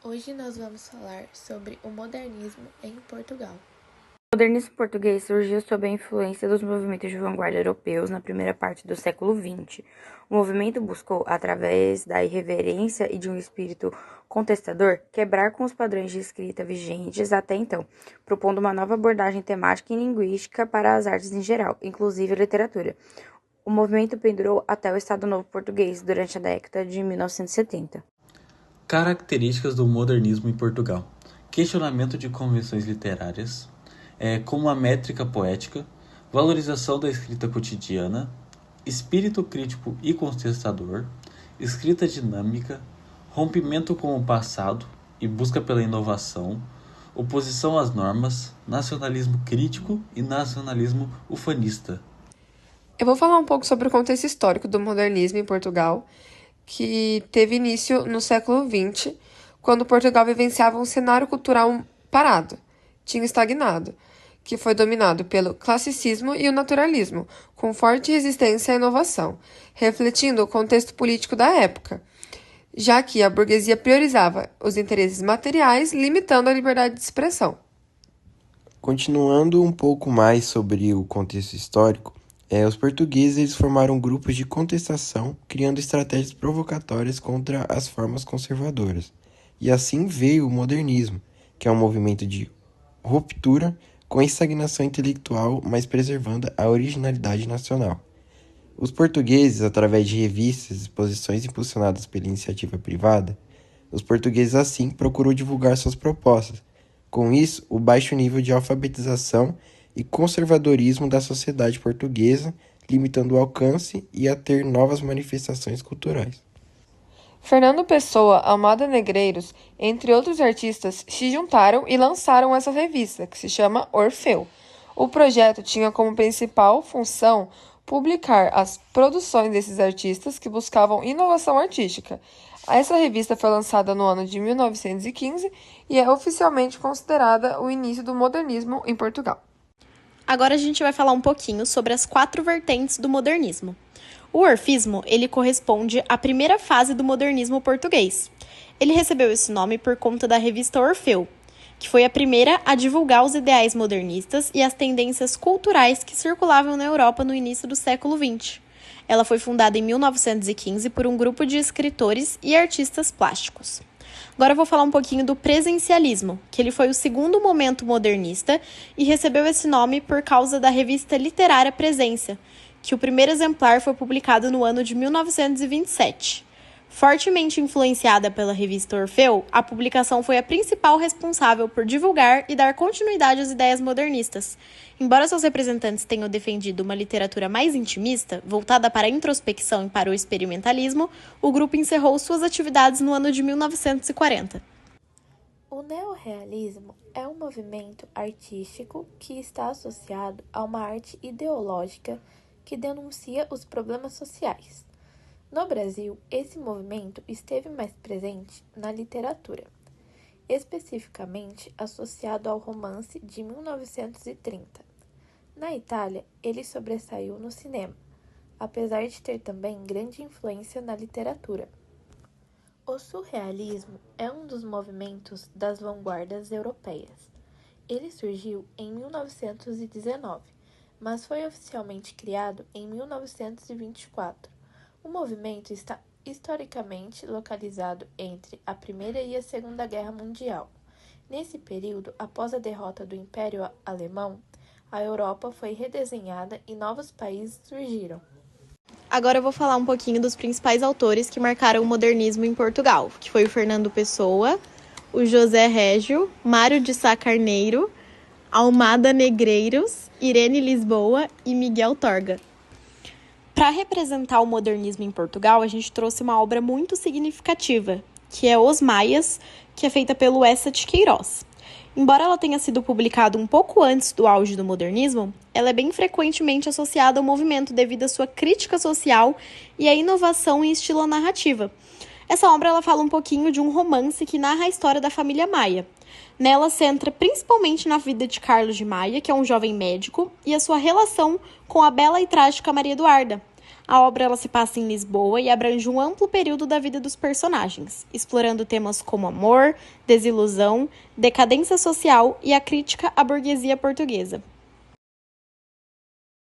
Hoje nós vamos falar sobre o modernismo em Portugal. O modernismo português surgiu sob a influência dos movimentos de vanguarda europeus na primeira parte do século XX. O movimento buscou, através da irreverência e de um espírito contestador, quebrar com os padrões de escrita vigentes até então, propondo uma nova abordagem temática e linguística para as artes em geral, inclusive a literatura. O movimento pendurou até o Estado Novo português durante a década de 1970. Características do modernismo em Portugal: questionamento de convenções literárias, como a métrica poética, valorização da escrita cotidiana, espírito crítico e contestador, escrita dinâmica, rompimento com o passado e busca pela inovação, oposição às normas, nacionalismo crítico e nacionalismo ufanista. Eu vou falar um pouco sobre o contexto histórico do modernismo em Portugal, que teve início no século XX, quando Portugal vivenciava um cenário cultural parado, tinha estagnado, que foi dominado pelo classicismo e o naturalismo, com forte resistência à inovação, refletindo o contexto político da época, já que a burguesia priorizava os interesses materiais, limitando a liberdade de expressão. Continuando um pouco mais sobre o contexto histórico, os portugueses eles formaram grupos de contestação, criando estratégias provocatórias contra as formas conservadoras. E assim veio o modernismo, que é um movimento de ruptura com a estagnação intelectual, mas preservando a originalidade nacional. Os portugueses, através de revistas e exposições impulsionadas pela iniciativa privada, os portugueses assim procurou divulgar suas propostas. Com isso, o baixo nível de alfabetização e conservadorismo da sociedade portuguesa, limitando o alcance e a ter novas manifestações culturais. Fernando Pessoa, Almada Negreiros, entre outros artistas, se juntaram e lançaram essa revista, que se chama Orfeu. O projeto tinha como principal função publicar as produções desses artistas que buscavam inovação artística. Essa revista foi lançada no ano de 1915 e é oficialmente considerada o início do modernismo em Portugal. Agora a gente vai falar um pouquinho sobre as 4 vertentes do modernismo. O orfismo, ele corresponde à primeira fase do modernismo português. Ele recebeu esse nome por conta da revista Orfeu, que foi a primeira a divulgar os ideais modernistas e as tendências culturais que circulavam na Europa no início do século XX. Ela foi fundada em 1915 por um grupo de escritores e artistas plásticos. Agora eu vou falar um pouquinho do presencialismo, que ele foi o segundo momento modernista e recebeu esse nome por causa da revista literária Presença, que o primeiro exemplar foi publicado no ano de 1927. Fortemente influenciada pela revista Orfeu, a publicação foi a principal responsável por divulgar e dar continuidade às ideias modernistas. Embora seus representantes tenham defendido uma literatura mais intimista, voltada para a introspecção e para o experimentalismo, o grupo encerrou suas atividades no ano de 1940. O neorrealismo é um movimento artístico que está associado a uma arte ideológica que denuncia os problemas sociais. No Brasil, esse movimento esteve mais presente na literatura, especificamente associado ao romance de 1930. Na Itália, ele sobressaiu no cinema, apesar de ter também grande influência na literatura. O surrealismo é um dos movimentos das vanguardas europeias. Ele surgiu em 1919, mas foi oficialmente criado em 1924. O movimento está historicamente localizado entre a Primeira e a Segunda Guerra Mundial. Nesse período, após a derrota do Império Alemão, a Europa foi redesenhada e novos países surgiram. Agora eu vou falar um pouquinho dos principais autores que marcaram o modernismo em Portugal, que foi o Fernando Pessoa, o José Régio, Mário de Sá Carneiro, Almada Negreiros, Irene Lisboa e Miguel Torga. Para representar o modernismo em Portugal, a gente trouxe uma obra muito significativa, que é Os Maias, que é feita pelo Eça de Queiroz. Embora ela tenha sido publicada um pouco antes do auge do modernismo, ela é bem frequentemente associada ao movimento devido à sua crítica social e à inovação em estilo narrativa. Essa obra ela fala um pouquinho de um romance que narra a história da família Maia. Nela centra principalmente na vida de Carlos de Maia, que é um jovem médico, e a sua relação com a bela e trágica Maria Eduarda. A obra ela se passa em Lisboa e abrange um amplo período da vida dos personagens, explorando temas como amor, desilusão, decadência social e a crítica à burguesia portuguesa.